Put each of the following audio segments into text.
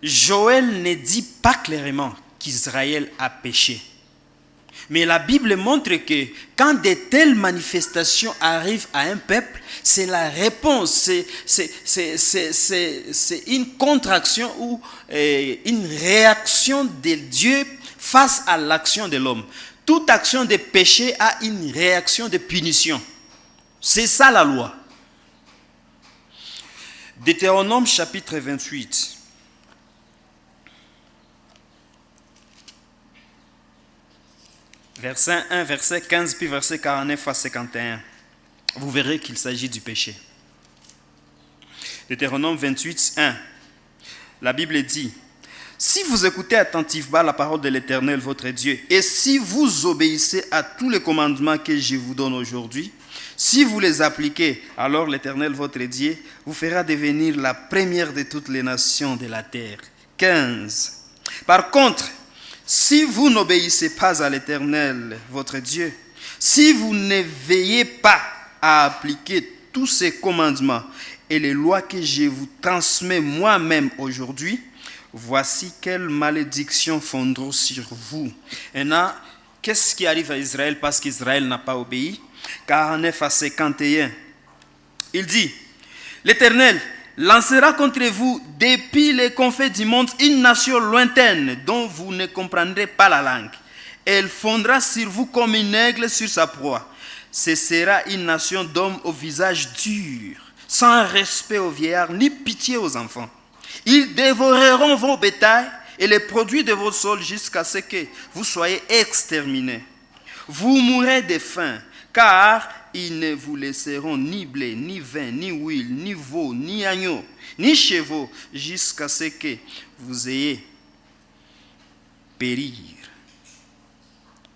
Joël ne dit pas clairement qu'Israël a péché. Mais la Bible montre que quand de telles manifestations arrivent à un peuple, c'est la réponse, c'est une contraction ou une réaction de Dieu face à l'action de l'homme. Toute action de péché a une réaction de punition. C'est ça la loi. Deutéronome chapitre 28. Verset 1, verset 15, puis verset 49 à 51. Vous verrez qu'il s'agit du péché. Deutéronome 28, 1. La Bible dit: si vous écoutez attentivement la parole de l'Éternel, votre Dieu, et si vous obéissez à tous les commandements que je vous donne aujourd'hui, si vous les appliquez, alors l'Éternel, votre Dieu, vous fera devenir la première de toutes les nations de la terre. 15. Par contre, si vous n'obéissez pas à l'Éternel, votre Dieu, si vous ne veillez pas à appliquer tous ces commandements et les lois que je vous transmets moi-même aujourd'hui, voici quelles malédictions fondront sur vous. Et là, qu'est-ce qui arrive à Israël parce qu'Israël n'a pas obéi? 49 à 51. Il dit: l'Éternel lancera contre vous depuis les confins du monde une nation lointaine dont vous ne comprendrez pas la langue. Elle fondra sur vous comme une aigle sur sa proie. Ce sera une nation d'hommes au visage dur, sans respect aux vieillards ni pitié aux enfants. Ils dévoreront vos bétails et les produits de vos sols jusqu'à ce que vous soyez exterminés. Vous mourrez de faim, car ils ne vous laisseront ni blé, ni vin, ni huile, ni veau, ni agneau, ni chevaux, jusqu'à ce que vous ayez périr.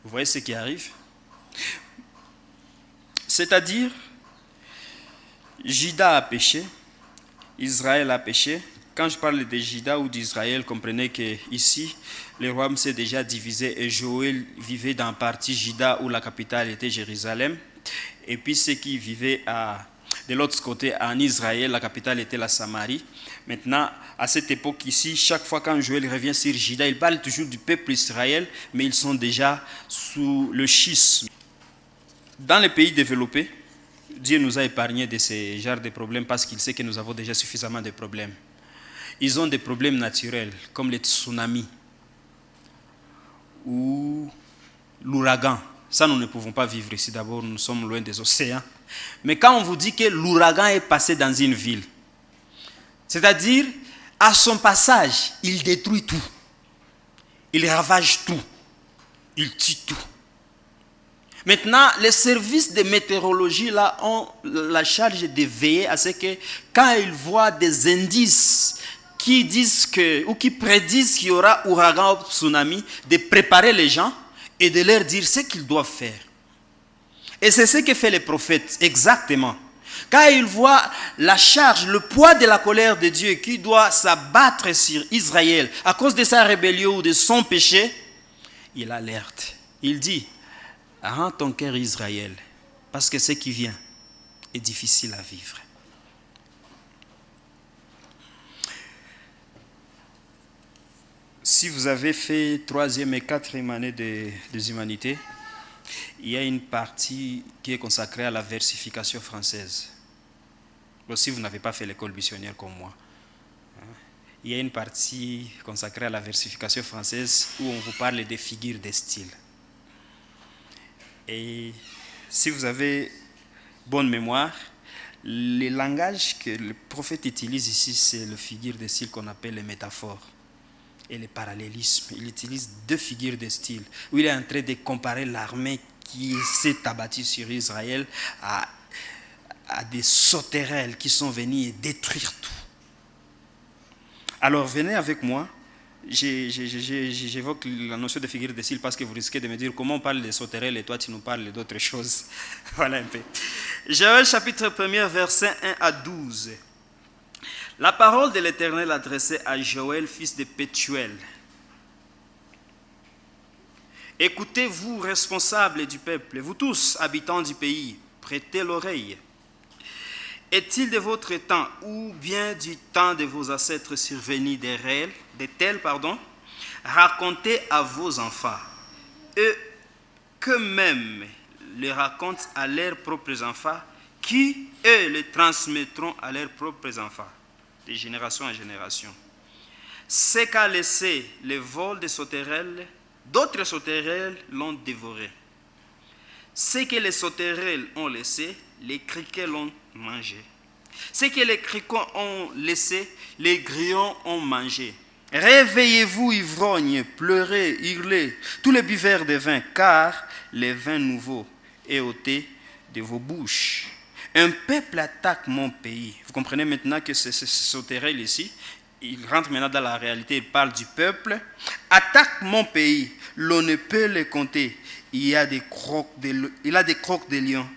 Vous voyez ce qui arrive? C'est-à-dire, Juda a péché, Israël a péché. Quand je parle de Juda ou d'Israël, comprenez qu'ici, le royaume s'est déjà divisé et Joël vivait dans la partie Juda où la capitale était Jérusalem. Et puis ceux qui vivaient de l'autre côté, en Israël, la capitale était la Samarie. Maintenant, à cette époque ici, chaque fois quand Joël revient sur Juda, il parle toujours du peuple Israël, mais ils sont déjà sous le schisme. Dans les pays développés, Dieu nous a épargnés de ce genre de problèmes parce qu'il sait que nous avons déjà suffisamment de problèmes. Ils ont des problèmes naturels, comme les tsunamis ou l'ouragan. Ça, nous ne pouvons pas vivre ici. D'abord, nous sommes loin des océans. Mais quand on vous dit que l'ouragan est passé dans une ville, c'est-à-dire, à son passage, il détruit tout. Il ravage tout. Il tue tout. Maintenant, les services de météorologie là, ont la charge de veiller à ce que, quand ils voient des indices qui disent ou qui prédisent qu'il y aura ouragan ou tsunami, de préparer les gens et de leur dire ce qu'ils doivent faire. Et c'est ce que fait les prophètes, exactement. Quand ils voient la charge, le poids de la colère de Dieu qui doit s'abattre sur Israël à cause de sa rébellion ou de son péché, il alerte. Il dit: rends ton cœur Israël, parce que ce qui vient est difficile à vivre. Si vous avez fait 3e et 4e année des humanités, il y a une partie qui est consacrée à la versification française. Bon, si vous n'avez pas fait l'école missionnaire comme moi, il y a une partie consacrée à la versification française où on vous parle des figures de style. Et si vous avez bonne mémoire, le langage que le prophète utilise ici, c'est le figure de style qu'on appelle les métaphores et les parallélismes. Il utilise 2 figures de style où il est en train de comparer l'armée qui s'est abattue sur Israël à des sauterelles qui sont venues détruire tout. Alors venez avec moi. J'évoque la notion de figure de style parce que vous risquez de me dire comment on parle des sauterelles et toi tu nous parles d'autres choses. Voilà un peu. Joël chapitre 1er verset 1 à 12. La parole de l'Éternel adressée à Joël, fils de Pétuel. Écoutez, vous responsables du peuple, vous tous habitants du pays, prêtez l'oreille. Est-il de votre temps ou bien du temps de vos ancêtres survenus de tels, racontez à vos enfants, eux qu'eux-mêmes le racontent à leurs propres enfants, qui, eux, le transmettront à leurs propres enfants, de génération en génération. Ce qu'a laissé le vol des sauterelles, d'autres sauterelles l'ont dévoré. Ce que les sauterelles ont laissé, les criquets l'ont mangé. Ce que les criquets ont laissé, les grillons ont mangé. Réveillez-vous, ivrognes, pleurez, hurlez, tous les buveurs de vin, car le vin nouveau est ôté de vos bouches. Un peuple attaque mon pays. Vous comprenez maintenant que ce sauterelle ici, il rentre maintenant dans la réalité, il parle du peuple. Attaque mon pays, l'on ne peut le compter. Il a des crocs de lion,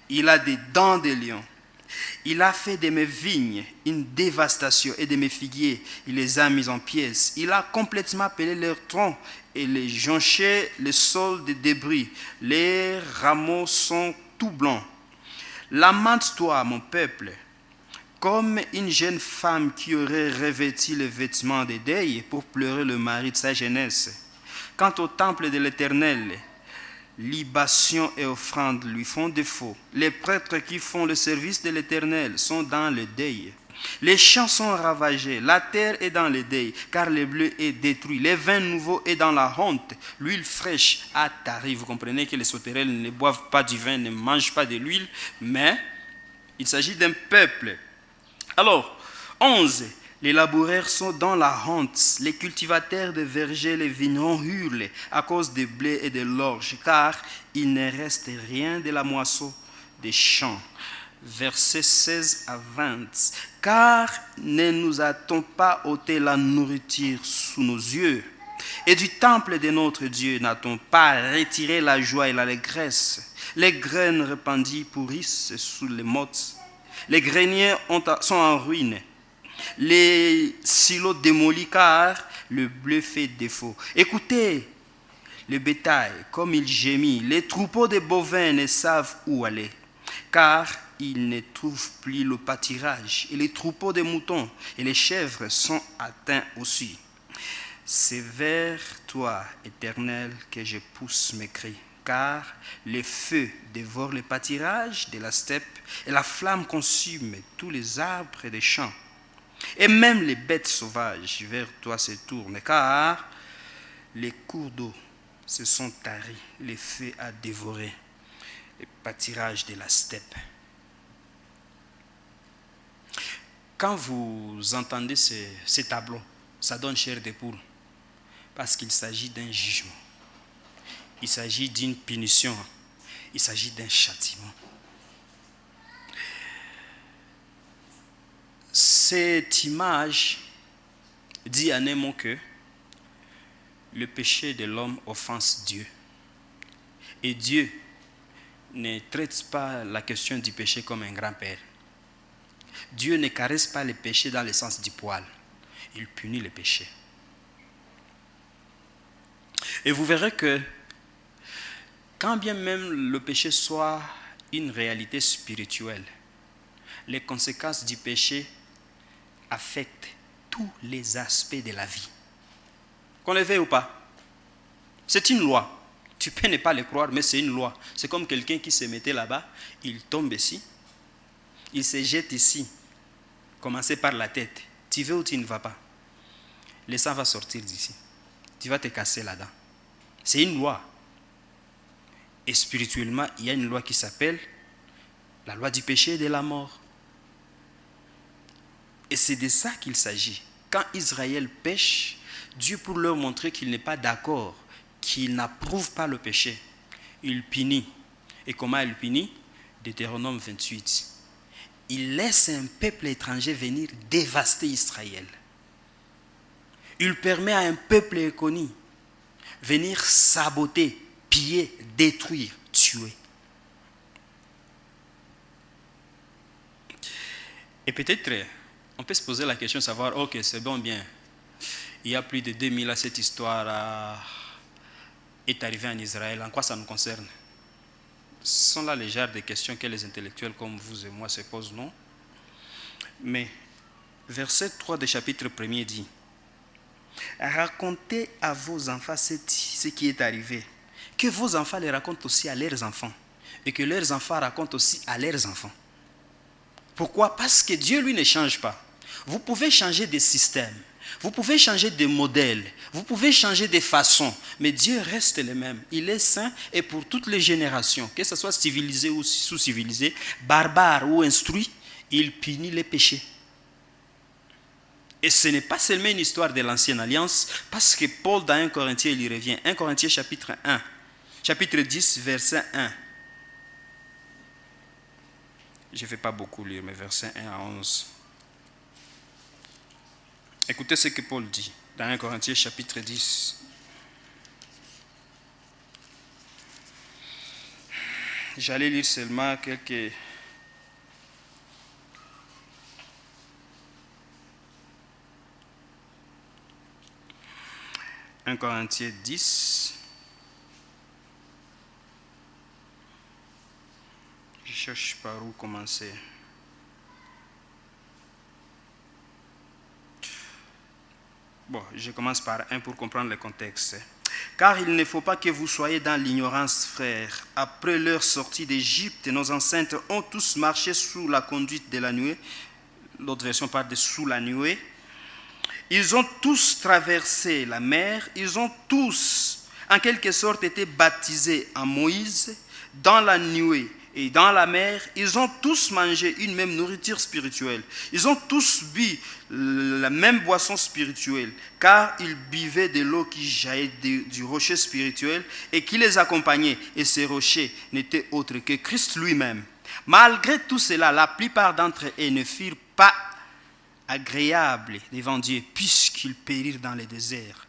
il a des dents de lion. Il a fait de mes vignes une dévastation et de mes figuiers, il les a mis en pièces. Il a complètement pelé leurs troncs et les jonché le sol de débris. Les rameaux sont tout blancs. Lamente-toi, mon peuple, comme une jeune femme qui aurait revêtu les vêtements de deuil pour pleurer le mari de sa jeunesse. Quant au temple de l'Éternel, libations et offrandes lui font défaut. Les prêtres qui font le service de l'Éternel sont dans le deuil. Les champs sont ravagés, la terre est dans le deuil, car le bleu est détruit. Le vin nouveau est dans la honte, l'huile fraîche a tari. Vous comprenez que les sauterelles ne boivent pas du vin, ne mangent pas de l'huile, mais il s'agit d'un peuple. Alors, 11. Les laboureurs sont dans la honte, les cultivateurs de vergers, les vignerons hurlent à cause des blés et de l'orge, car il ne reste rien de la moisson des champs. Versets 16 à 20. Car ne nous a-t-on pas ôté la nourriture sous nos yeux, et du temple de notre Dieu n'a-t-on pas retiré la joie et l'allégresse? Les graines répandues pourrissent sous les mottes, les greniers sont en ruine, les silos démolis car le bleu fait défaut. Écoutez le bétail comme il gémit, les troupeaux de bovins ne savent où aller, car ils ne trouvent plus le pâturage, et les troupeaux de moutons et les chèvres sont atteints aussi. C'est vers toi, Éternel, que je pousse mes cris, car le feu dévore le pâturage de la steppe et la flamme consume tous les arbres des champs. Et même les bêtes sauvages vers toi se tournent, car les cours d'eau se sont taris, le feu a dévoré le pâturage de la steppe. Quand vous entendez ces tableaux, ça donne chair de poule, parce qu'il s'agit d'un jugement, il s'agit d'une punition, il s'agit d'un châtiment. Cette image dit en un mot que le péché de l'homme offense Dieu. Et Dieu ne traite pas la question du péché comme un grand-père. Dieu ne caresse pas le péché dans le sens du poil. Il punit le péché. Et vous verrez que quand bien même le péché soit une réalité spirituelle, les conséquences du péché affectent tous les aspects de la vie. Qu'on le veuille ou pas, c'est une loi. Tu peux ne pas le croire, mais c'est une loi. C'est comme quelqu'un qui se mettait là-bas, il tombe ici, il se jette ici, commencer par la tête. Tu veux ou tu ne vas pas? Le sang va sortir d'ici. Tu vas te casser là-dedans. C'est une loi. Et spirituellement, il y a une loi qui s'appelle la loi du péché et de la mort. Et c'est de ça qu'il s'agit. Quand Israël pêche, Dieu, pour leur montrer qu'il n'est pas d'accord, qu'il n'approuve pas le péché, il punit. Et comment il punit? Deutéronome 28. Il laisse un peuple étranger venir dévaster Israël. Il permet à un peuple inconnu venir saboter, piller, détruire, tuer. Et peut-être, on peut se poser la question de savoir, ok, c'est bon, bien. Il y a plus de 2000 ans, cette histoire est arrivée en Israël. En quoi ça nous concerne? Ce sont là les genres de questions que les intellectuels comme vous et moi se posent, non? Mais verset 3 du chapitre 1er dit, racontez à vos enfants ce qui est arrivé, que vos enfants les racontent aussi à leurs enfants, et que leurs enfants racontent aussi à leurs enfants. Pourquoi? Parce que Dieu, lui, ne change pas. Vous pouvez changer des systèmes, vous pouvez changer des modèles, vous pouvez changer des façons, mais Dieu reste le même. Il est saint et pour toutes les générations, que ce soit civilisé ou sous-civilisé, barbare ou instruit, il punit les péchés. Et ce n'est pas seulement une histoire de l'ancienne alliance, parce que Paul dans 1 Corinthiens, il y revient. 1 Corinthiens chapitre 1, chapitre 10, verset 1. Je ne vais pas beaucoup lire, mais versets 1 à 11. Écoutez ce que Paul dit dans 1 Corinthiens chapitre 10. J'allais lire seulement quelques... « 1 Corinthiens 10. Je cherche par où commencer. Bon, je commence par 1 pour comprendre le contexte. Car il ne faut pas que vous soyez dans l'ignorance, frères. Après leur sortie d'Égypte, nos ancêtres ont tous marché sous la conduite de la nuée. L'autre version parle de sous la nuée. Ils ont tous traversé la mer. Ils ont tous, en quelque sorte, été baptisés en Moïse, dans la nuée et dans la mer. Ils ont tous mangé une même nourriture spirituelle. Ils ont tous bu la même boisson spirituelle, car ils buvaient de l'eau qui jaillait du rocher spirituel et qui les accompagnait. Et ce rocher n'était autre que Christ lui-même. Malgré tout cela, la plupart d'entre eux ne furent pas agréables devant Dieu, puisqu'ils périrent dans le désert.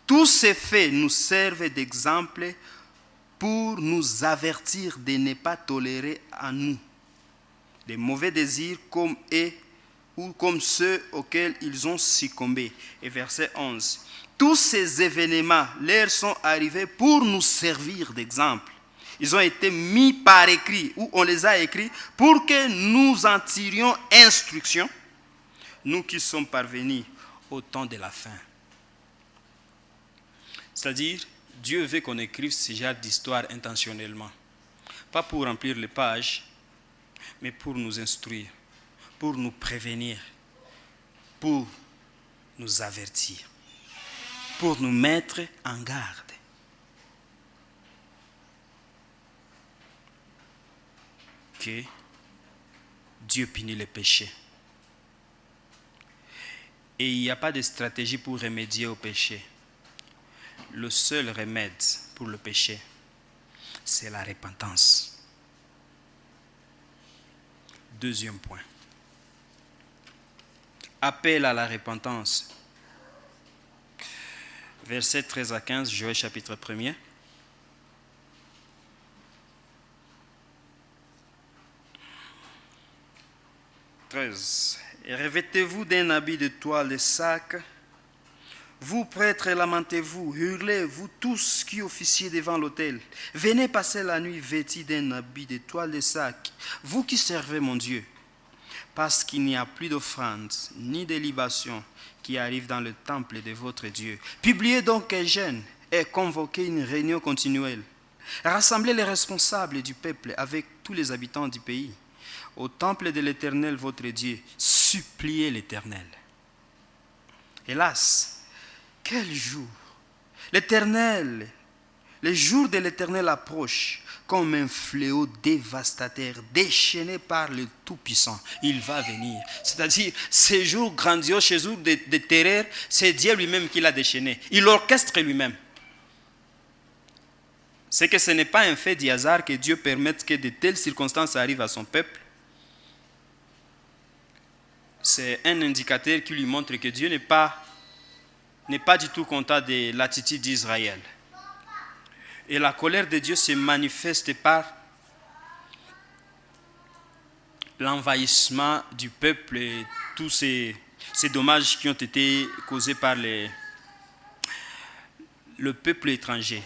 Tous ces faits nous servent d'exemple pour nous avertir de ne pas tolérer en nous des mauvais désirs comme eux ou comme ceux auxquels ils ont succombé. Et verset 11. Tous ces événements leur sont arrivés pour nous servir d'exemple. Ils ont été mis par écrit, ou on les a écrits, pour que nous en tirions instruction, nous qui sommes parvenus au temps de la fin. C'est-à-dire, Dieu veut qu'on écrive ce genre d'histoire intentionnellement. Pas pour remplir les pages, mais pour nous instruire, pour nous prévenir, pour nous avertir, pour nous mettre en garde. Que Dieu punit les péchés. Et il n'y a pas de stratégie pour remédier au péché. Le seul remède pour le péché, c'est la repentance. Deuxième point. Appel à la repentance. Versets 13 à 15, Joël chapitre 1er. Et revêtez-vous d'un habit de toile de sac. Vous prêtres, lamentez-vous, hurlez, vous tous qui officiez devant l'autel. Venez passer la nuit vêtis d'un habit de toile de sac, vous qui servez mon Dieu. Parce qu'il n'y a plus d'offrande, ni de libation qui arrive dans le temple de votre Dieu. Publiez donc un jeûne et convoquez une réunion continuelle. Rassemblez les responsables du peuple avec tous les habitants du pays. Au temple de l'Éternel, votre Dieu, suppliez l'Éternel. Hélas, quel jour! L'Éternel, le jour de l'Éternel approche comme un fléau dévastateur, déchaîné par le Tout-Puissant. Il va venir. C'est-à-dire, ce jour grandiose, ce jour de terreur, c'est Dieu lui-même qui l'a déchaîné. Il l'orchestre lui-même. C'est que ce n'est pas un fait du hasard que Dieu permette que de telles circonstances arrivent à son peuple. C'est un indicateur qui lui montre que Dieu n'est pas du tout content de l'attitude d'Israël. Et la colère de Dieu se manifeste par l'envahissement du peuple et tous ces dommages qui ont été causés par le peuple étranger.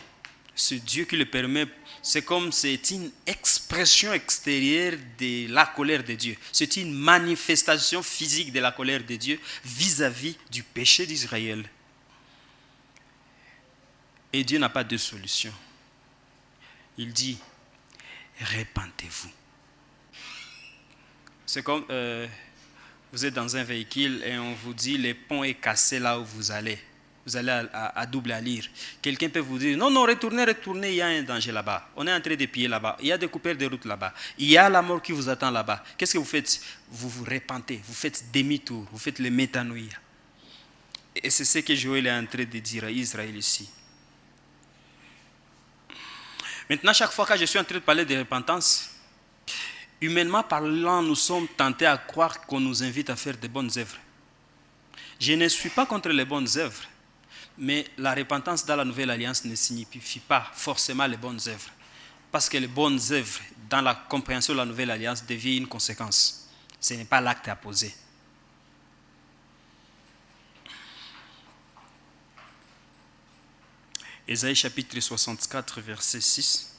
Ce Dieu qui le permet, c'est comme c'est une expression extérieure de la colère de Dieu. C'est une manifestation physique de la colère de Dieu vis-à-vis du péché d'Israël. Et Dieu n'a pas de solution. Il dit, répentez-vous. C'est comme vous êtes dans un véhicule et on vous dit, le pont est cassé là où vous allez. Vous allez à double allure. Quelqu'un peut vous dire, non, non, retournez, il y a un danger là-bas. On est en train de piller là-bas. Il y a des coupeurs de route là-bas. Il y a la mort qui vous attend là-bas. Qu'est-ce que vous faites? Vous vous repentez, vous faites demi-tour, vous faites le métanoïa. Et c'est ce que Joël est en train de dire à Israël ici. Maintenant, chaque fois que je suis en train de parler de repentance, humainement parlant, nous sommes tentés à croire qu'on nous invite à faire de bonnes œuvres. Je ne suis pas contre les bonnes œuvres. Mais la repentance dans la Nouvelle Alliance ne signifie pas forcément les bonnes œuvres. Parce que les bonnes œuvres, dans la compréhension de la Nouvelle Alliance, deviennent une conséquence. Ce n'est pas l'acte à poser. Ésaïe chapitre 64, verset 6.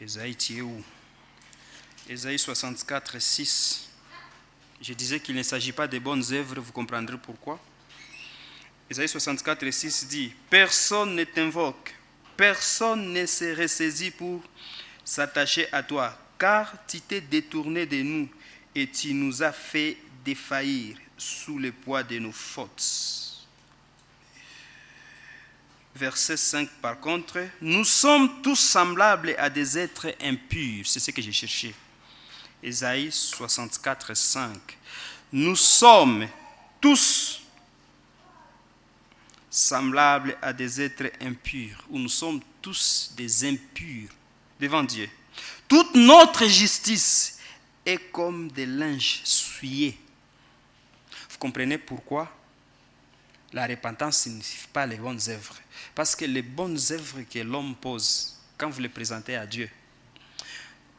Ésaïe, tu es où? Ésaïe 64, 6. Je disais qu'il ne s'agit pas de bonnes œuvres, vous comprendrez pourquoi. Ésaïe 64, 6 dit, personne ne t'invoque, personne ne se ressaisit pour s'attacher à toi, car tu t'es détourné de nous et tu nous as fait défaillir sous le poids de nos fautes. Verset 5 par contre, nous sommes tous semblables à des êtres impurs. C'est ce que j'ai cherché. Ésaïe 64, 5. Nous sommes tous semblables à des êtres impurs, ou nous sommes tous des impurs devant Dieu. Toute notre justice est comme des linges souillés. Vous comprenez pourquoi la repentance ne signifie pas les bonnes œuvres? Parce que les bonnes œuvres que l'homme pose, quand vous les présentez à Dieu,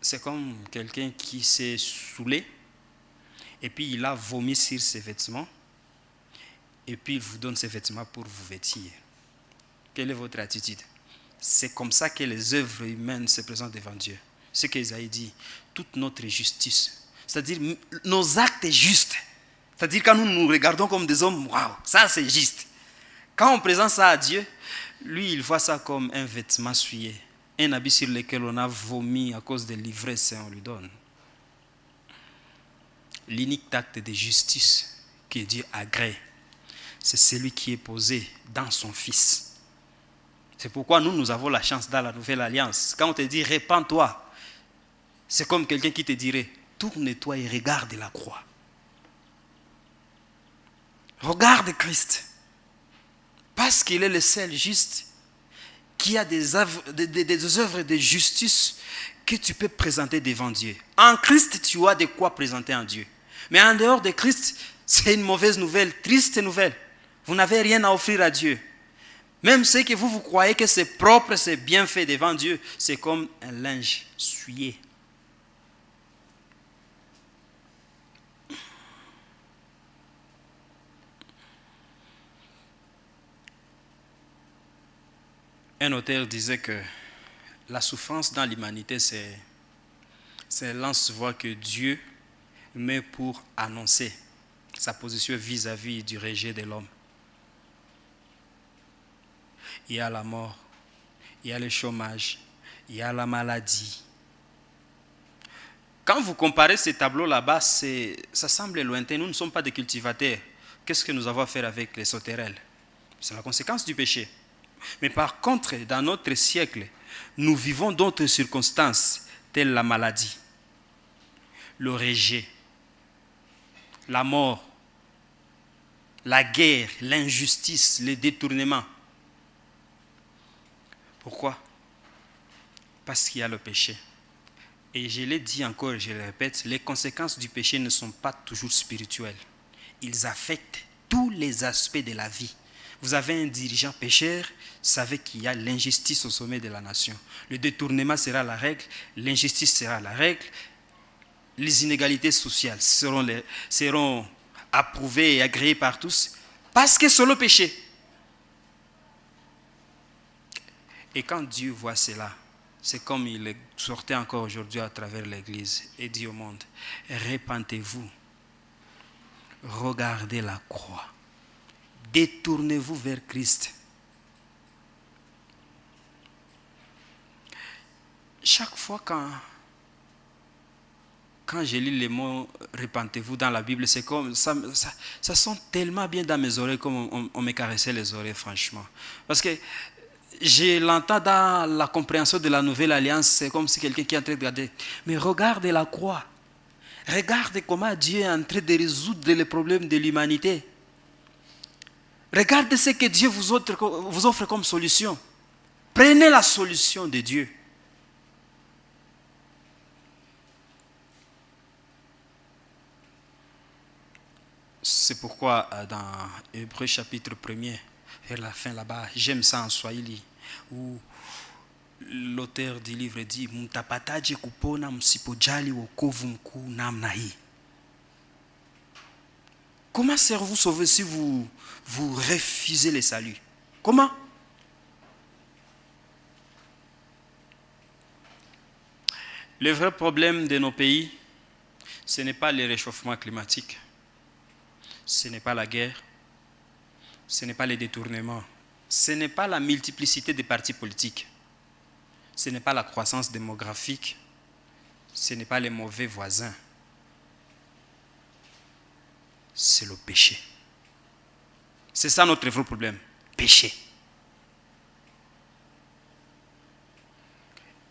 c'est comme quelqu'un qui s'est saoulé et puis il a vomi sur ses vêtements et puis il vous donne ses vêtements pour vous vêtir. Quelle est votre attitude? C'est comme ça que les œuvres humaines se présentent devant Dieu. Ce qu'Ésaïe dit, toute notre justice, c'est-à-dire nos actes justes, c'est-à-dire quand nous nous regardons comme des hommes, waouh, ça c'est juste. Quand on présente ça à Dieu, lui il voit ça comme un vêtement souillé. Un habit sur lequel on a vomi à cause de l'ivresse et on lui donne. L'unique acte de justice que Dieu agrée, c'est celui qui est posé dans son Fils. C'est pourquoi nous avons la chance dans la Nouvelle Alliance. Quand on te dit « répands-toi », c'est comme quelqu'un qui te dirait « tourne-toi et regarde la croix ». Regarde Christ, parce qu'il est le seul juste qui a des œuvres de justice que tu peux présenter devant Dieu. En Christ, tu as de quoi présenter en Dieu. Mais en dehors de Christ, c'est une mauvaise nouvelle, triste nouvelle. Vous n'avez rien à offrir à Dieu. Même ce que vous croyez que c'est propre, c'est bien fait devant Dieu, c'est comme un linge souillé. Un auteur disait que la souffrance dans l'humanité, c'est un lance-voix que Dieu met pour annoncer sa position vis-à-vis du rejet de l'homme. Il y a la mort, il y a le chômage, il y a la maladie. Quand vous comparez ces tableaux là-bas, ça semble lointain. Nous ne sommes pas des cultivateurs. Qu'est-ce que nous avons à faire avec les sauterelles? C'est la conséquence du péché. Mais par contre, dans notre siècle, nous vivons d'autres circonstances, telles la maladie, le rejet, la mort, la guerre, l'injustice, le détournement. Pourquoi? Parce qu'il y a le péché. Et je l'ai dit encore, je le répète, les conséquences du péché ne sont pas toujours spirituelles. Ils affectent tous les aspects de la vie. Vous avez un dirigeant pécheur, savez qu'il y a l'injustice au sommet de la nation. Le détournement sera la règle, l'injustice sera la règle. les inégalités sociales seront approuvées et agréées par tous, parce que c'est le péché. Et quand Dieu voit cela, c'est comme il exhortait encore aujourd'hui à travers l'Église et dit au monde, répentez-vous, regardez la croix, détournez-vous vers Christ. Chaque fois quand je lis les mots répentez-vous dans la Bible, c'est comme ça sonne tellement bien dans mes oreilles, comme on me caressait les oreilles, franchement. Parce que je l'entends dans la compréhension de la nouvelle alliance, c'est comme si quelqu'un qui est en train de regarder. Mais regarde la croix. Regarde comment Dieu est en train de résoudre les problèmes de l'humanité. Regardez ce que Dieu vous offre comme solution. Prenez la solution de Dieu. C'est pourquoi dans Hébreux chapitre 1er, vers la fin là-bas, j'aime ça en Swahili, où l'auteur du livre dit mtapataje kupona msipojali wokovu mkuu namna hii. Comment serez-vous sauvé si vous refusez le salut? Comment? Le vrai problème de nos pays, ce n'est pas le réchauffement climatique, ce n'est pas la guerre, ce n'est pas les détournements, ce n'est pas la multiplicité des partis politiques, ce n'est pas la croissance démographique, ce n'est pas les mauvais voisins, c'est le péché. C'est ça notre vrai problème, péché.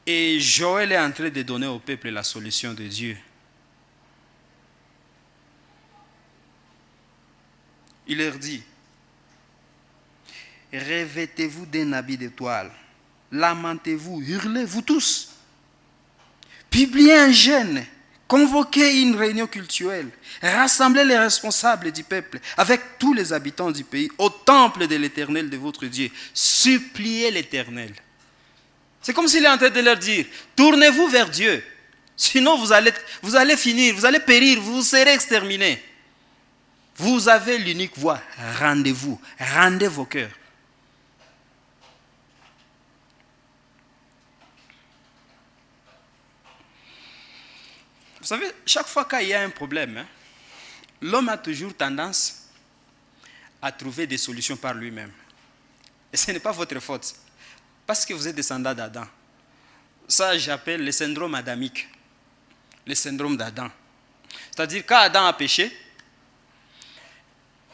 Et Joël est en train de donner au peuple la solution de Dieu. Il leur dit, revêtez-vous d'un habit de toile, lamentez-vous, hurlez, vous tous. Publiez un jeûne, convoquez une réunion cultuelle, rassemblez les responsables du peuple avec tous les habitants du pays au temple de l'Éternel de votre Dieu. Suppliez l'Éternel. C'est comme s'il est en train de leur dire, tournez-vous vers Dieu, sinon vous allez finir, vous allez périr, vous serez exterminés. Vous avez l'unique voie, rendez-vous, rendez vos cœurs. Vous savez, chaque fois qu'il y a un problème, l'homme a toujours tendance à trouver des solutions par lui-même. Et ce n'est pas votre faute, parce que vous êtes descendant d'Adam. Ça, j'appelle le syndrome adamique, le syndrome d'Adam. C'est-à-dire, quand Adam a péché,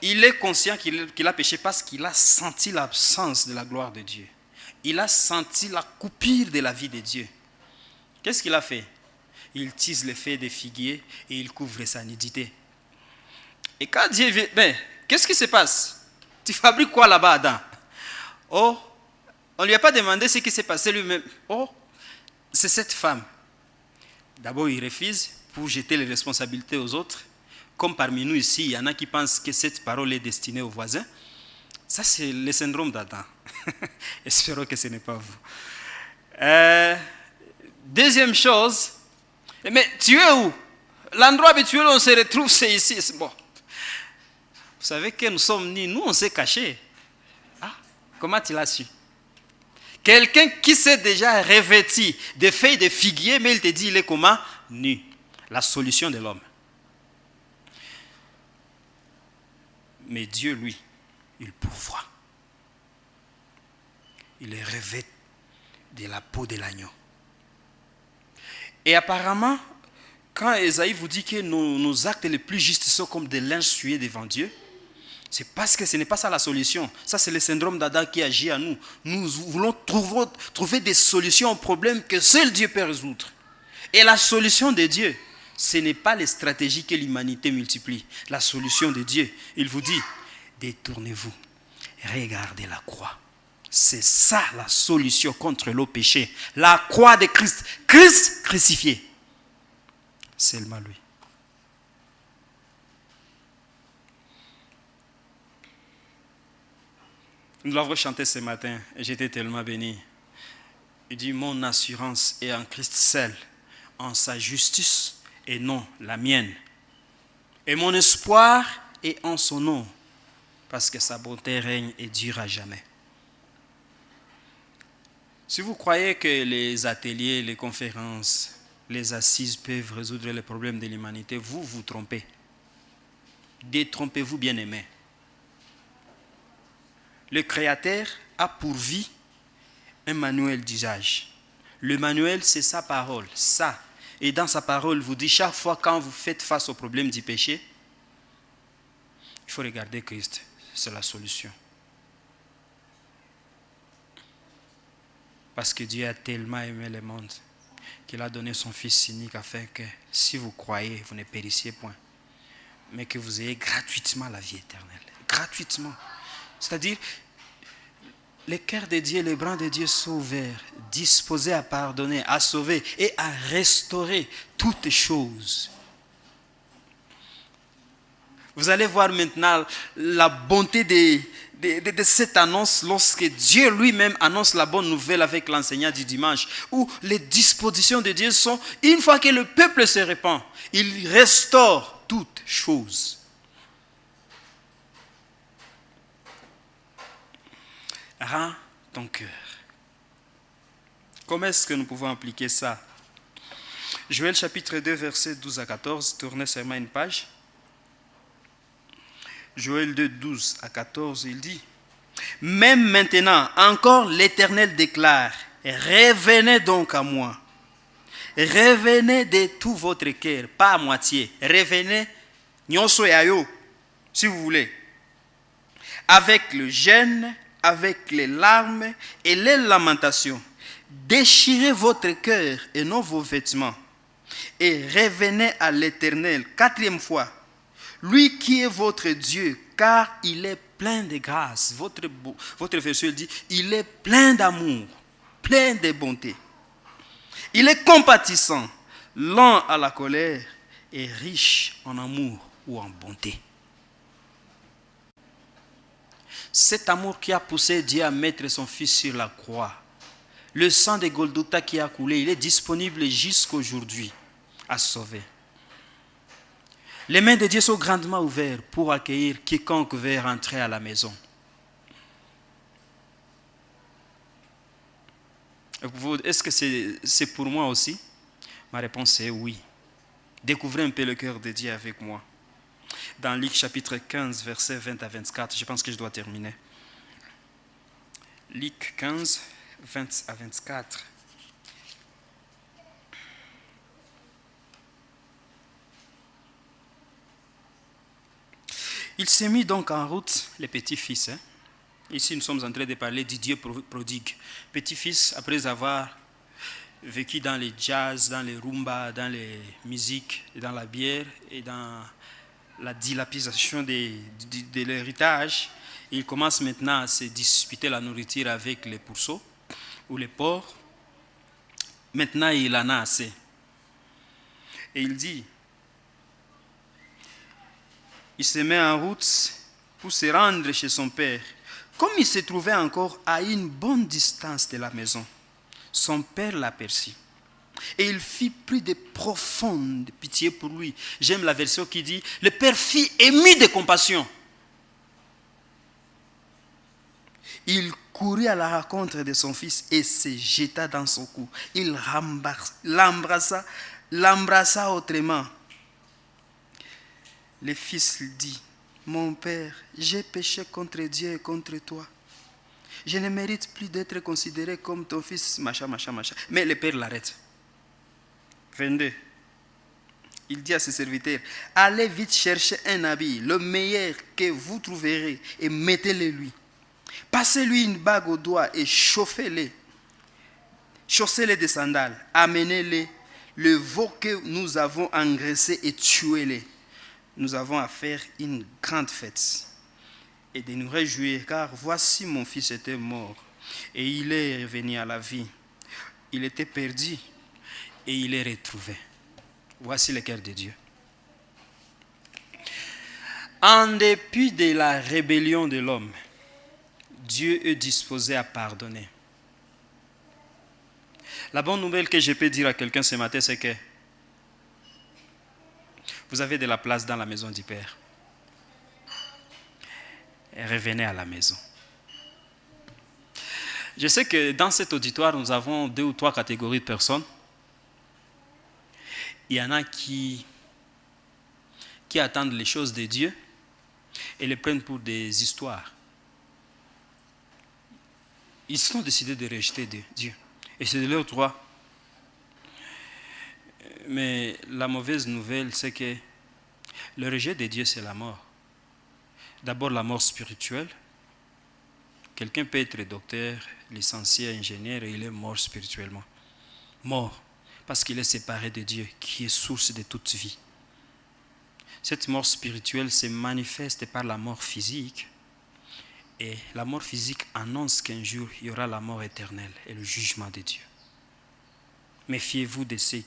il est conscient qu'il a péché parce qu'il a senti l'absence de la gloire de Dieu. Il a senti la coupure de la vie de Dieu. Qu'est-ce qu'il a fait? Il tisse les feuilles de figuier et il couvre sa nudité. Et quand Dieu vient, qu'est-ce qui se passe? Tu fabriques quoi là-bas, Adam? Oh, on ne lui a pas demandé ce qui s'est passé lui-même. Oh, c'est cette femme. D'abord, il refuse pour jeter les responsabilités aux autres. Comme parmi nous ici, il y en a qui pensent que cette parole est destinée aux voisins. Ça, c'est le syndrome d'Adam. Espérons que ce n'est pas vous. Deuxième chose, mais tu es où? L'endroit habituel où on se retrouve, c'est ici. C'est bon. Vous savez que nous sommes nus, nous on s'est cachés. Ah, comment tu l'as su? Quelqu'un qui s'est déjà revêti des feuilles de figuier, mais il te dit, il est comment? Nu. La solution de l'homme. Mais Dieu, lui, il pourvoit. Il est revêtu de la peau de l'agneau. Et apparemment, quand Ésaïe vous dit que nos actes les plus justes sont comme des linges souillés devant Dieu, c'est parce que ce n'est pas ça la solution. Ça, c'est le syndrome d'Adam qui agit à nous. Nous voulons trouver des solutions aux problèmes que seul Dieu peut résoudre. Et la solution de Dieu, ce n'est pas les stratégies que l'humanité multiplie. La solution de Dieu, il vous dit, détournez-vous, regardez la croix. C'est ça la solution contre le péché. La croix de Christ. Christ crucifié. Seulement lui. Nous l'avons chanté ce matin et j'étais tellement béni. Il dit, mon assurance est en Christ seul, en sa justice et non la mienne. Et mon espoir est en son nom, parce que sa bonté règne et dure à jamais. Si vous croyez que les ateliers, les conférences, les assises peuvent résoudre les problèmes de l'humanité, vous vous trompez. Détrompez-vous, bien-aimés. Le Créateur a pourvu un manuel d'usage. Le manuel, c'est sa parole, ça. Et dans sa parole, vous dit chaque fois quand vous faites face au problème du péché, il faut regarder Christ, c'est la solution. Parce que Dieu a tellement aimé le monde qu'il a donné son Fils unique afin que si vous croyez, vous ne périssiez point, mais que vous ayez gratuitement la vie éternelle. Gratuitement. C'est-à-dire, le cœur de Dieu, les bras de Dieu sont ouverts, disposés à pardonner, à sauver et à restaurer toutes choses. Vous allez voir maintenant la bonté de cette annonce lorsque Dieu lui-même annonce la bonne nouvelle avec l'enseignant du dimanche, où les dispositions de Dieu sont, une fois que le peuple se répand, il restaure toutes choses. Rends ton cœur. Comment est-ce que nous pouvons appliquer ça? Joël chapitre 2, versets 12 à 14, tournez seulement une page. Joël 2, 12 à 14, il dit: même maintenant, encore l'Éternel déclare, revenez donc à moi. Revenez de tout votre cœur, pas à moitié. Revenez, nyonso yayo, si vous voulez. Avec le jeûne, avec les larmes et les lamentations. Déchirez votre cœur et non vos vêtements. Et revenez à l'Éternel, 4e fois. Lui qui est votre Dieu, car il est plein de grâce. Votre verset dit, il est plein d'amour, plein de bonté. Il est compatissant, lent à la colère et riche en amour ou en bonté. Cet amour qui a poussé Dieu à mettre son Fils sur la croix, le sang de Golgotha qui a coulé, il est disponible jusqu'aujourd'hui à sauver. Les mains de Dieu sont grandement ouvertes pour accueillir quiconque veut rentrer à la maison. Est-ce que c'est pour moi aussi? Ma réponse est oui. Découvrez un peu le cœur de Dieu avec moi. Dans Luc chapitre 15, versets 20 à 24, je pense que je dois terminer. Luc 15, 20 à 24. Il s'est mis donc en route, les petits-fils. Ici, nous sommes en train de parler du Dieu prodigue. Petit-fils, après avoir vécu dans les jazz, dans les rumba, dans les musiques, dans la bière et dans la dilapidation de l'héritage, il commence maintenant à se disputer la nourriture avec les pourceaux ou les porcs. Maintenant, il en a assez. Et il dit, il se met en route pour se rendre chez son père. Comme il se trouvait encore à une bonne distance de la maison, son père l'aperçut. Et il fit plus de profonde pitié pour lui. J'aime la version qui dit, le père fit ému de compassion. Il courut à la rencontre de son fils et se jeta dans son cou. Il l'embrassa autrement. Le fils lui dit, mon père, j'ai péché contre Dieu et contre toi. Je ne mérite plus d'être considéré comme ton fils, machin. Mais le père l'arrête. 22. Il dit à ses serviteurs, allez vite chercher un habit, le meilleur que vous trouverez, et mettez-le lui. Passez-lui une bague au doigt et chauffez-le. Chaussez-le de sandales, amenez-le le veau que nous avons engraissé et tuez-le. Nous avons à faire une grande fête et de nous réjouir, car voici mon fils était mort et il est revenu à la vie. Il était perdu et il est retrouvé. Voici le cœur de Dieu. En dépit de la rébellion de l'homme, Dieu est disposé à pardonner. La bonne nouvelle que je peux dire à quelqu'un ce matin, c'est que Vous avez de la place dans la maison du Père. Et revenez à la maison. Je sais que dans cet auditoire, nous avons 2 ou 3 catégories de personnes. Il y en a qui attendent les choses de Dieu et les prennent pour des histoires. Ils sont décidés de rejeter Dieu. Et c'est de leur droit. Mais la mauvaise nouvelle, c'est que le rejet de Dieu, c'est la mort. D'abord la mort spirituelle. Quelqu'un peut être docteur, licencié, ingénieur et il est mort spirituellement. Mort, parce qu'il est séparé de Dieu, qui est source de toute vie. Cette mort spirituelle se manifeste par la mort physique. Et la mort physique annonce qu'un jour, il y aura la mort éternelle et le jugement de Dieu. Méfiez-vous de ceux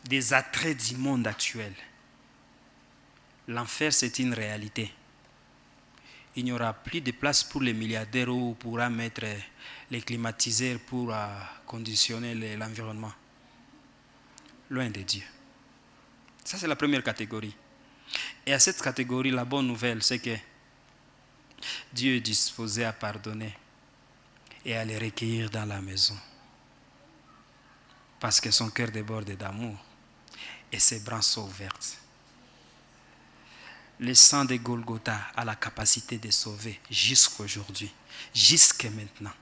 des attraits du monde actuel. L'enfer, c'est une réalité. Il n'y aura plus de place pour les milliardaires où on pourra mettre les climatiseurs pour conditionner l'environnement. Loin de Dieu. Ça, c'est la première catégorie. Et à cette catégorie, la bonne nouvelle, c'est que Dieu est disposé à pardonner et à les recueillir dans la maison. Parce que son cœur déborde d'amour et ses bras sont ouvertes. Le sang de Golgotha a la capacité de sauver jusqu'à aujourd'hui, jusqu'à maintenant.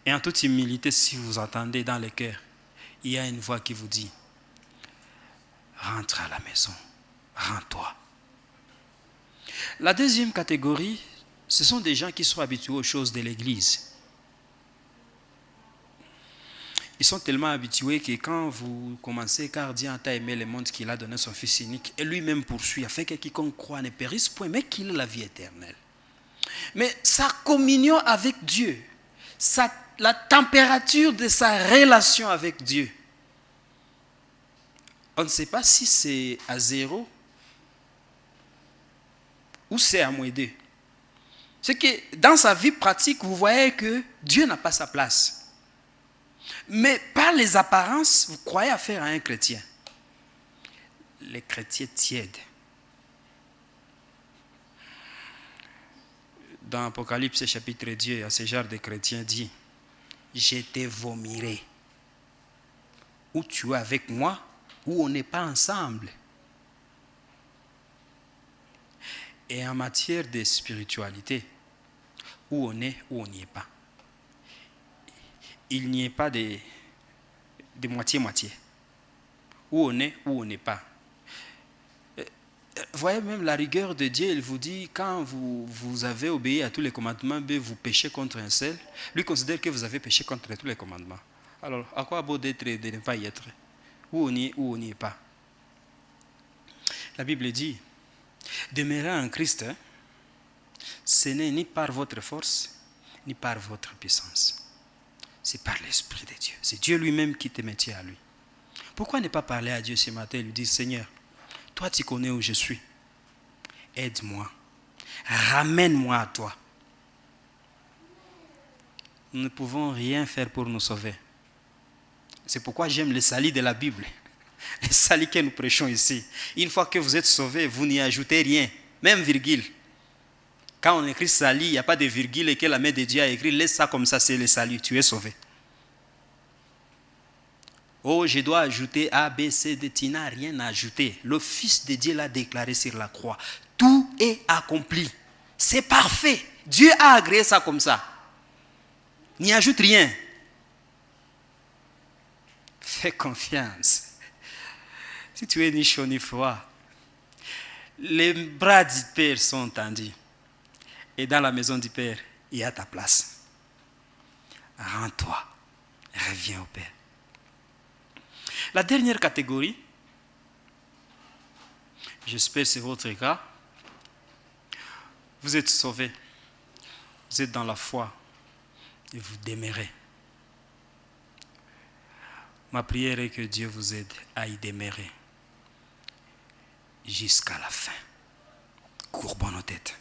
Et en toute humilité, si vous entendez dans le cœur, il y a une voix qui vous dit, rentre à la maison, rends-toi. La deuxième catégorie, ce sont des gens qui sont habitués aux choses de l'église. Ils sont tellement habitués que quand vous commencez, car Dieu a aimé le monde qu'il a donné son Fils unique, et lui-même poursuit, afin que quiconque croit ne périsse point, mais qu'il ait la vie éternelle. Mais sa communion avec Dieu, la température de sa relation avec Dieu, on ne sait pas si c'est à 0 ou c'est à -2. C'est que dans sa vie pratique, vous voyez que Dieu n'a pas sa place. Mais par les apparences, vous croyez affaire à un chrétien. Les chrétiens tièdes. Dans Apocalypse chapitre 2, à ce genre de chrétien dit, je te vomirai. Ou tu es avec moi, ou on n'est pas ensemble. Et en matière de spiritualité, où on est, où on n'y est pas. Il n'y a pas de moitié-moitié. Où on est, où on n'est pas. Vous voyez même la rigueur de Dieu, il vous dit, quand vous avez obéi à tous les commandements, mais vous péchez contre un seul, lui considère que vous avez péché contre tous les commandements. Alors, à quoi bon d'être et de ne pas y être? Où on y est, où on n'y est pas. La Bible dit, demeurer en Christ, ce n'est ni par votre force, ni par votre puissance. C'est par l'Esprit de Dieu. C'est Dieu lui-même qui te maintient à lui. Pourquoi ne pas parler à Dieu ce matin et lui dire, Seigneur, toi tu connais où je suis. Aide-moi. Ramène-moi à toi. Nous ne pouvons rien faire pour nous sauver. C'est pourquoi j'aime le salut de la Bible. Le salut que nous prêchons ici. Une fois que vous êtes sauvé, vous n'y ajoutez rien. Même virgule. Quand on écrit salut, il n'y a pas de virgule et que la main de Dieu a écrit, laisse ça comme ça, c'est le salut, tu es sauvé. Oh, je dois ajouter A, B, C, D, tu n'as rien à ajouter. Le Fils de Dieu l'a déclaré sur la croix. Tout est accompli. C'est parfait. Dieu a agréé ça comme ça. N'y ajoute rien. Fais confiance. Si tu es ni chaud ni froid, les bras du Père sont tendus. Et dans la maison du Père, il y a ta place. Rends-toi. Reviens au Père. La dernière catégorie, j'espère que c'est votre cas, vous êtes sauvés, vous êtes dans la foi et vous demeurez. Ma prière est que Dieu vous aide à y demeurer jusqu'à la fin. Courbons nos têtes.